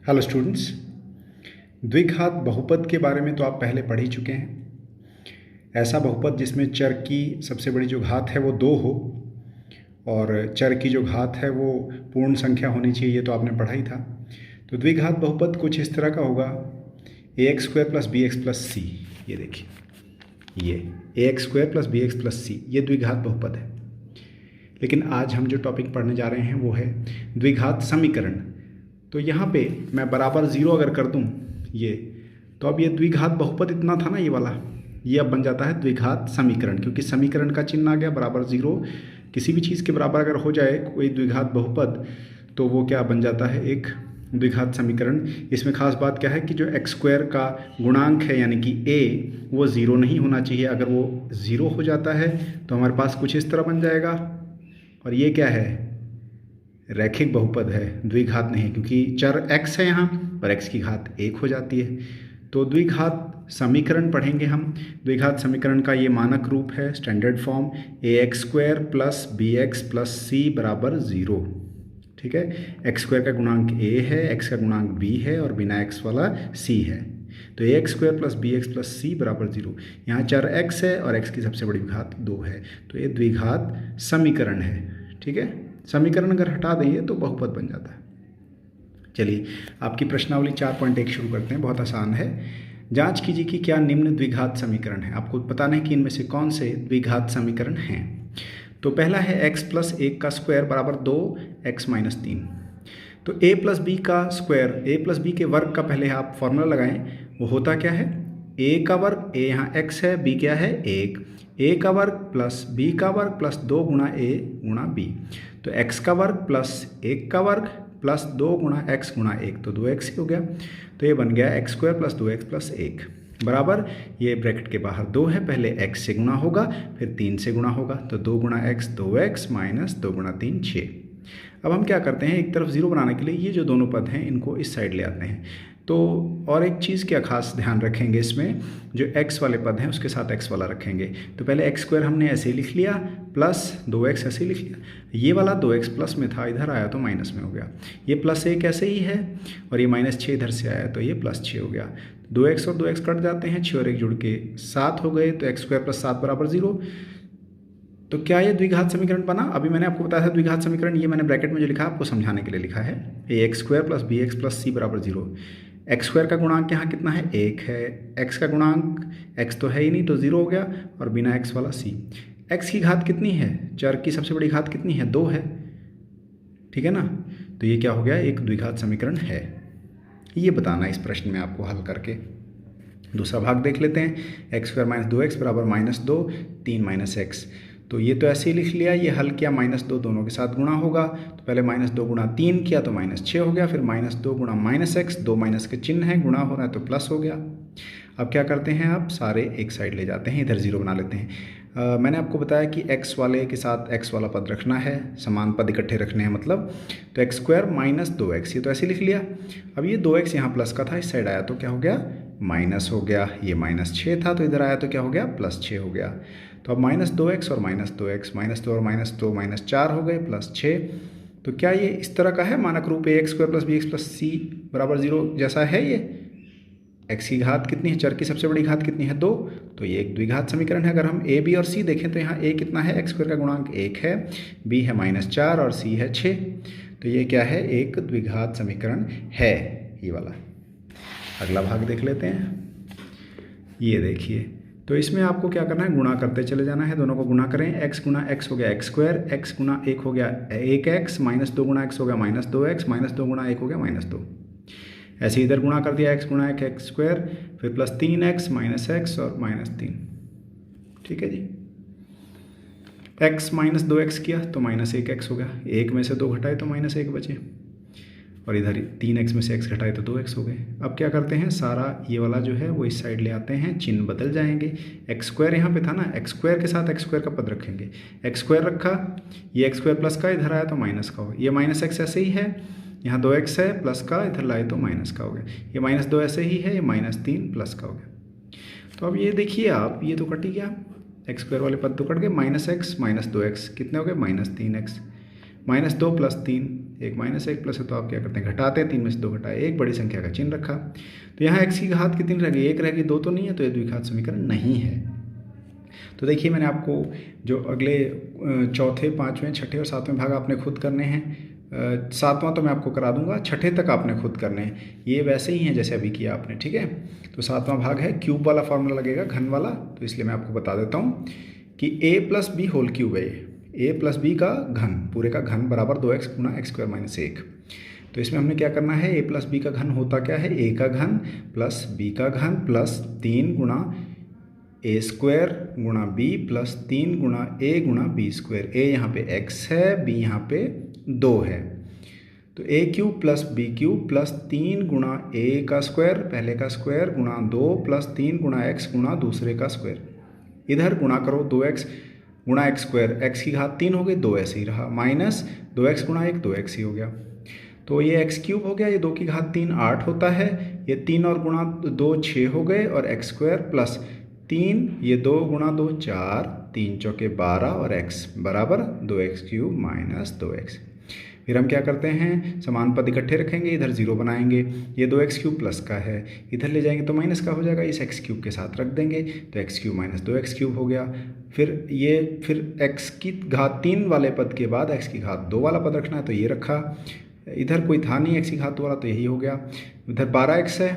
Hello students, द्विघात बहुपद के बारे में तो आप पहले पढ़ ही चुके हैं। ऐसा बहुपद जिसमें चर की सबसे बड़ी जो घात है वो 2 हो और चर की जो घात है वो पूर्ण संख्या होनी चाहिए, ये तो आपने पढ़ा ही था। तो द्विघात बहुपद कुछ इस तरह का होगा, ax² + bx + c। ये देखिए, ये ax² + bx + c ये द्विघात बहुपद है। लेकिन आज हम जो टॉपिक पढ़ने जा रहे हैं वो है द्विघात समीकरण। तो यहाँ पे मैं बराबर 0 अगर कर दूँ ये, तो अब ये द्विघात बहुपद इतना था ना ये वाला, ये अब बन जाता है द्विघात समीकरण, क्योंकि समीकरण का चिन्ह आ गया बराबर 0। किसी भी चीज़ के बराबर अगर हो जाए कोई द्विघात बहुपद तो वो क्या बन जाता है, एक द्विघात समीकरण। इसमें खास बात क्या है कि जो x² का गुणांक है यानी कि a वो 0 नहीं होना चाहिए। अगर वो 0 हो जाता है तो हमारे पास कुछ इस तरह बन जाएगा, और ये क्या है, रैखिक बहुपद है, द्विघात नहीं, क्योंकि चर x है यहाँ और x की घात 1 हो जाती है। तो द्विघात समीकरण पढ़ेंगे हम। द्विघात समीकरण का ये मानक रूप है, standard form, ax² + bx + c = 0। ठीक है, x² का गुणांक a है, x का गुणांक b है और बिना x वाला c है। तो ax² + bx + c = 0। यहाँ चर x है और x की सबसे बड़ी घात 2 है, तो ये द्विघात समीकरण है। ठीक है, समीकरण अगर हटा देंगे तो बहुपद बन जाता है। चलिए आपकी प्रश्नावली 4.1 शुरू करते हैं, बहुत आसान है। जांच कीजिए कि क्या निम्न द्विघात समीकरण है। आपको बताना है कि इनमें से कौन से द्विघात समीकरण हैं। तो पहला है x + 1 का स्क्वायर बराबर 2x - 3। तो a + b का स्क्वायर, a + b के वर्ग का पहले आप फॉर्मूला लगाएं। वो होता क्या है, a का वर्ग, a यहाँ x है, b क्या है 1, a का वर्ग + b का वर्ग + 2 × a × b। तो x का वर्ग + 1 का वर्ग + 2 × x × 1, तो 2x ही हो गया। तो ये बन गया x² + 2x + 1 बराबर, ये ब्रैकेट के बाहर 2 है, पहले x से गुणा होगा फिर 3 से गुणा होगा, तो 2 × x 2x - 2 × 3 6। अब हम क्या करते हैं, एक तरफ 0 बनाने के लिए ये जो दोनों पद हैं इनको इस साइड ले आते हैं। तो और एक चीज़ क्या खास ध्यान रखेंगे, इसमें जो x वाले पद हैं उसके साथ x वाला रखेंगे। तो पहले x² हमने ऐसे लिख लिया, + 2x ऐसे लिख लिया। ये वाला 2x प्लस में था, इधर आया तो माइनस में हो गया। ये +1 ऐसे ही है और ये -6 इधर से आया तो ये +6 हो गया। 2x और 2x कट जाते हैं, 6 और 1 जुड़ के 7 हो गए, तो x² + 7 = 0। तो क्या ये द्विघात समीकरण बना। अभी मैंने आपको बताया था द्विघात समीकरण, ये मैंने ब्रैकेट में जो लिखा आपको समझाने के लिए लिखा है, ax² + bx + c = 0। x² का गुणांक यहाँ कितना है, 1 है, x का गुणांक x तो है ही नहीं तो 0 हो गया, और बिना x वाला c। x की घात कितनी है, चर की सबसे बड़ी घात कितनी है, 2 है। ठीक है ना, तो ये क्या हो गया, एक द्विघात समीकरण है। ये बताना इस प्रश्न में आपको हल करके। दूसरा भाग देख लेते हैं, x² - 2x = -2 3 - x। तो ये तो ऐसे ही लिख लिया, ये हल किया, -2 दोनों के साथ गुणा होगा, तो पहले -2 × 3 किया तो -6 हो गया, फिर -2 × -x, 2 माइनस के चिन्ह है, गुणा हो रहा है तो प्लस हो गया। अब क्या करते हैं, आप सारे एक साइड ले जाते हैं, इधर 0 बना लेते हैं। मैंने आपको बताया कि x वाले के साथ x वाला पद रखना है, समान पद इकट्ठे रखने हैं मतलब। तो x² - 2x, ये तो ऐसे लिख लिया। अब ये 2x यहाँ प्लस का था, इस साइड आया तो क्या हो गया, माइनस हो गया। ये -6 था तो इधर आया तो क्या हो गया, +6 हो गया। तो अब -2x और -2x, -2 और -2 -4 हो गए, +6। तो क्या ये इस तरह का है मानक रूप, ax² + bx + c = 0 जैसा है ये। x की घात कितनी है, चर की सबसे बड़ी घात कितनी है, 2, तो ये एक द्विघात समीकरण है। अगर हम a, b और c देखें तो यहाँ a कितना है, x² का गुणांक 1 है, b है -4 और c है 6। तो ये क्या है, एक द्विघात समीकरण है ये वाला। अगला भाग देख लेते हैं, ये देखिए। तो इसमें आपको क्या करना है, गुणा करते चले जाना है, दोनों को गुणा करें। x × x हो गया x², x × 1 हो गया 1x, -2 × x हो गया -2x, -2 × 1 हो गया -2। ऐसे इधर गुणा कर दिया, x × 1 x², फिर +3x -x और -3। ठीक है जी, x - 2x किया तो -1x हो गया, 1 में से 2 घटाए तो -1 बचे, और इधर 3x में से x घटाए तो 2x हो गए। अब क्या करते हैं, सारा ये वाला जो है वो इस साइड ले आते हैं, चिन्ह बदल जाएंगे। x² यहाँ पे था ना, x² के साथ x² का पद रखेंगे, x² रखा, ये x² प्लस का इधर आया तो माइनस का हो, ये -x ऐसे ही है, यहाँ 2x है प्लस का, इधर लाए तो माइनस का हो गया, ये -2 ऐसे ही है, ये -3 प्लस का हो गया। तो अब ये देखिए आप, ये तो कट ही गया, x² वाले पद तो कट गए, -x - 2x कितने हो गए, -3x, -2 + 3 एक माइनस एक प्लस है, तो आप क्या करते हैं घटाते हैं, 3 में से 2 घटाए 1, बड़ी संख्या का चिन्ह रखा। तो यहाँ x की घात कितनी रह गई, 1 रह गई, 2 तो नहीं है, तो ये द्विघात समीकरण नहीं है। तो देखिए मैंने आपको जो अगले चौथे, पाँचवें, छठे और सातवें भाग आपने खुद करने हैं। सातवां तो मैं आपको करा दूंगा, छठे तक आपने खुद करने हैं। ये वैसे ही हैं जैसे अभी किया आपने, ठीक है। तो सातवां भाग है, क्यूब वाला फॉर्मूला लगेगा, घन वाला, तो इसलिए मैं आपको बता देता हूँ कि a plus b whole cube है, a प्लस बी का घन, पूरे का घन बराबर 2x गुना x स्क्वायर माइनस 1। तो इसमें हमने क्या करना है, a प्लस बी का घन होता क्या है, a का घन प्लस b का घन प्लस 3 गुना a स्क्वायर गुणा b प्लस 3 गुणा a गुणा b स्क्वायर। a यहाँ पे x है, b यहाँ पे 2 है, तो a cube plus b cube plus 3 गुणा a का स्क्वायर पहले का स्क्वायर गुणा 2 प्लस 3 गुणा x गुणा दूसरे का स्क्वायर। इधर गुणा करो 2x गुणा एक्स स्क्वायर, x की घात 3 हो गई, 2 ऐसे ही रहा, माइनस 2x गुणा 1 2x ही हो गया। तो ये x क्यूब हो गया, ये 2 की घात 3 8 होता है, ये 3 और गुणा 2 6 हो गए, और एक्स स्क्वायर प्लस 3, ये 2 गुणा 2 4, 3 चौके 12 और x बराबर 2x क्यूब माइनस 2x। फिर हम क्या करते हैं, समान पद इकट्ठे रखेंगे, इधर 0 बनाएंगे, ये 2x क्यूब प्लस का है, इधर ले जाएंगे तो माइनस का हो जाएगा, इस x क्यूब के साथ रख देंगे, तो x cube minus 2x cube हो गया। फिर x की घात 3 वाले पद के बाद x की घात 2 वाला पद रखना है, तो ये रखा, इधर कोई था नहीं x की घात 2 वाला, तो यही हो गया। इधर 12x है,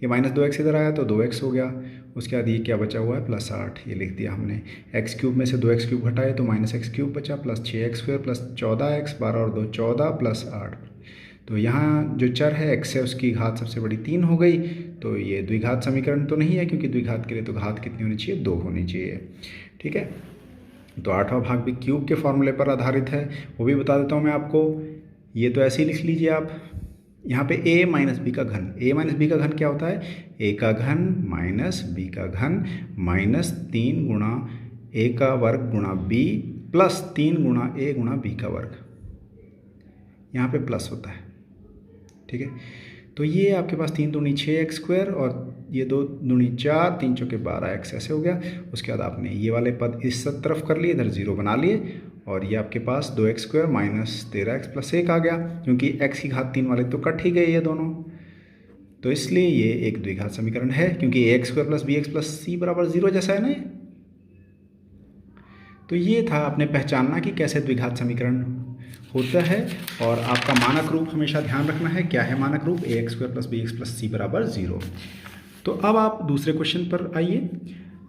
ये माइनस 2x इधर आया तो 2x हो गया। उसके बाद ये क्या बचा हुआ है, प्लस 8, ये लिख दिया हमने। x क्यूब में से 2x क्यूब घटाए तो माइनस एक्स क्यूब बचा, plus 6x square plus 14x, 12 और 2 14 प्लस 8। तो यहाँ जो चर है x है, उसकी घात सबसे बड़ी 3 हो गई, तो ये द्विघात समीकरण तो नहीं है, क्योंकि द्विघात के लिए तो घात कितनी होनी चाहिए, 2 होनी चाहिए, ठीक है। तो आठवां भाग भी क्यूब के फॉर्मूले पर आधारित है, वो भी बता देता हूँ मैं आपको। ये तो ऐसे ही लिख लीजिए आप, यहाँ पे a माइनस बी का घन, a माइनस बी का घन क्या होता है, a का घन माइनस b का घन माइनस 3 गुणा a का वर्ग गुणा b प्लस 3 गुणा a गुणा b का वर्ग, यहाँ पे प्लस होता है, ठीक है। तो ये आपके पास 3 दूनी 6x स्क्वायर और ये 2 दूनी 4, 3 चौके 12x ऐसे हो गया। उसके बाद आपने ये वाले पद इस तरफ कर लिए, इधर 0 बना लिए, और ये आपके पास 2x square minus 13x plus 1 आ गया, क्योंकि x की घात 3 वाले तो कट ही गए ये दोनों, तो इसलिए ये एक द्विघात समीकरण है, क्योंकि ax square plus bx plus c बराबर 0 जैसा है ना ये। तो ये था आपने पहचानना कि कैसे द्विघात समीकरण होता है, और आपका मानक रूप हमेशा ध्यान रखना है, क्या है मानक रूप, ax square plus bx plus c बराबर 0। तो अब आप दूसरे क्वेश्चन पर आइए,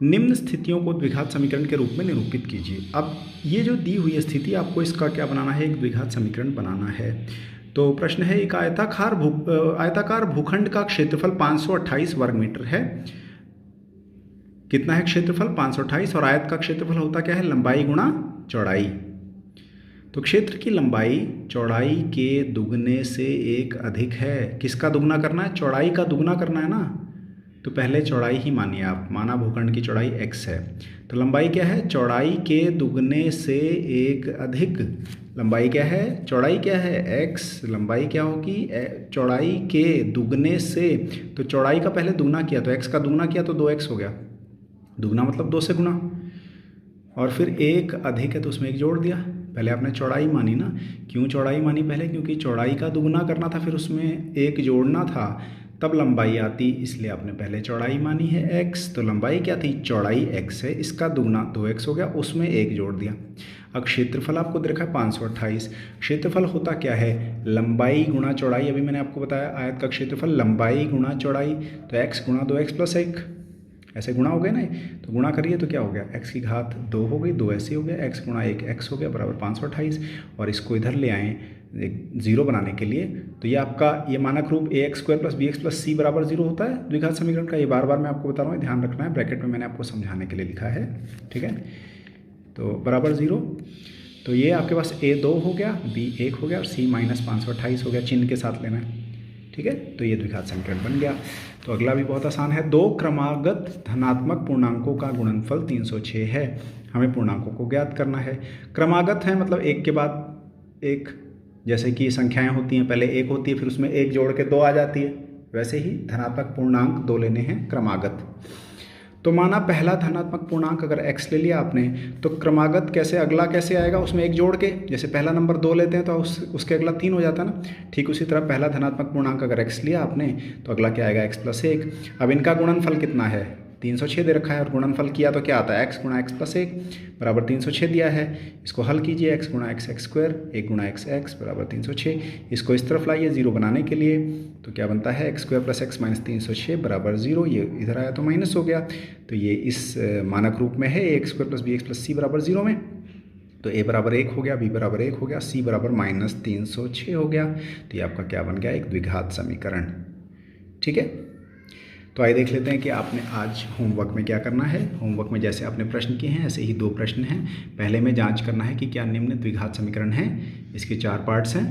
निम्न स्थितियों को द्विघात समीकरण के रूप में निरूपित कीजिए। अब ये जो दी हुई स्थिति, आपको इसका क्या बनाना है, एक द्विघात समीकरण बनाना है। तो प्रश्न है, एक आयताकार भूखंड का क्षेत्रफल 528 वर्ग मीटर है। कितना है क्षेत्रफल, 528, और आयत का क्षेत्रफल होता क्या है, लंबाई गुणा चौड़ाई। तो क्षेत्र की लंबाई चौड़ाई के दुगने से 1 अधिक है। किसका दुगना करना है, चौड़ाई का दुगना करना है ना, तो पहले चौड़ाई ही मानिए आप, माना भूखंड की चौड़ाई x है, तो लंबाई क्या है, चौड़ाई के दुगने से 1 अधिक, लंबाई क्या है, चौड़ाई क्या है x, लंबाई क्या होगी चौड़ाई के दुगने से, तो चौड़ाई का पहले दुगना किया तो x का दुगना किया तो 2x हो गया, दुगना मतलब 2 से गुना, और फिर 1 अधिक है तो उसमें 1 जोड़ दिया। पहले आपने चौड़ाई मानी ना, क्यों चौड़ाई मानी पहले, क्योंकि चौड़ाई का दुगना करना था, फिर उसमें 1 जोड़ना था, तब लंबाई आती, इसलिए आपने पहले चौड़ाई मानी है x। तो लंबाई क्या थी, चौड़ाई x है, इसका दुगना 2x हो गया, उसमें 1 जोड़ दिया। अब क्षेत्रफल आपको दे रखा है 528, क्षेत्रफल होता क्या है, लंबाई गुणा चौड़ाई। अभी मैंने आपको बताया आयत का क्षेत्रफल लंबाई गुणा चौड़ाई, तो x गुणा 2x प्लस 1, ऐसे गुणा हो गया ना, तो गुणा करिए तो क्या हो गया, x की घात 2 हो गई, 2 ऐसे हो गया, x गुणा 1 x हो गया बराबर 528, और इसको इधर ले आएँ एक 0 बनाने के लिए, तो ये आपका ये मानक रूप ax square plus bx plus c बराबर 0 होता है द्विघात समीकरण का। ये बार बार मैं आपको बता रहा हूँ, ध्यान रखना है, ब्रैकेट में मैंने आपको समझाने के लिए लिखा है, ठीक है। तो बराबर 0, तो ये आपके पास a 2 हो गया, b 1 हो गया, और c माइनस 528 हो गया, चिन्ह के साथ लेना है, ठीक है। तो ये द्विघात समीकरण बन गया। तो अगला भी बहुत आसान है, 2 क्रमागत धनात्मक पूर्णांकों का गुणनफल 306 है। हमें पूर्णांकों को ज्ञात करना है। क्रमागत है मतलब एक के बाद एक, जैसे कि संख्याएं होती हैं, पहले 1 होती है, फिर उसमें 1 जोड़ के 2 आ जाती है, वैसे ही धनात्मक पूर्णांक 2 लेने हैं क्रमागत। तो माना पहला धनात्मक पूर्णांक अगर x ले लिया आपने, तो क्रमागत कैसे अगला कैसे आएगा, उसमें एक जोड़ के, जैसे पहला नंबर 2 लेते हैं तो उसके अगला 3 हो जाता है ना। ठीक उसी तरह पहला धनात्मक पूर्णांक अगर x लिया आपने तो अगला क्या आएगा, x + 1। अब इनका गुणनफल कितना है, 306 दे रखा है, और गुणनफल किया तो क्या आता है, x × x + 1 बराबर 306 दिया है। इसको हल कीजिए, x × x x², 1 × x x बराबर 306। इसको इस तरफ लाइए 0 बनाने के लिए, तो क्या बनता है, x² + x - 306 बराबर 0। ये इधर आया तो माइनस हो गया, तो ये इस मानक रूप में है, ax² + bx + c बराबर 0 में। तो a बराबर 1 हो गया, b बराबर 1 हो गया, c बराबर -306 हो गया। तो ये आपका क्या बन गया, एक द्विघात समीकरण। ठीक है, तो आइए देख लेते हैं कि आपने आज होमवर्क में क्या करना है। होमवर्क में जैसे आपने प्रश्न किए हैं ऐसे ही 2 प्रश्न हैं। पहले में जांच करना है कि क्या निम्न द्विघात समीकरण है। इसके 4 पार्ट्स हैं,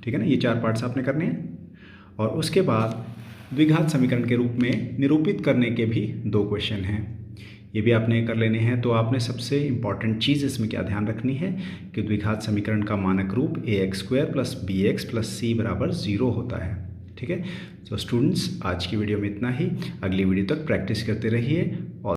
ठीक है ना, ये 4 पार्ट्स आपने करने हैं। और उसके बाद द्विघात समीकरण के रूप में निरूपित करने के भी 2 क्वेश्चन हैं, ये भी आपने कर लेने हैं। तो आपने सबसे इम्पॉर्टेंट चीज़ इसमें क्या ध्यान रखनी है कि द्विघात समीकरण का मानक रूप ax² + bx + c बराबर 0 होता है। ठीक है, तो स्टूडेंट्स आज की वीडियो में इतना ही। अगली वीडियो तक प्रैक्टिस करते रहिए और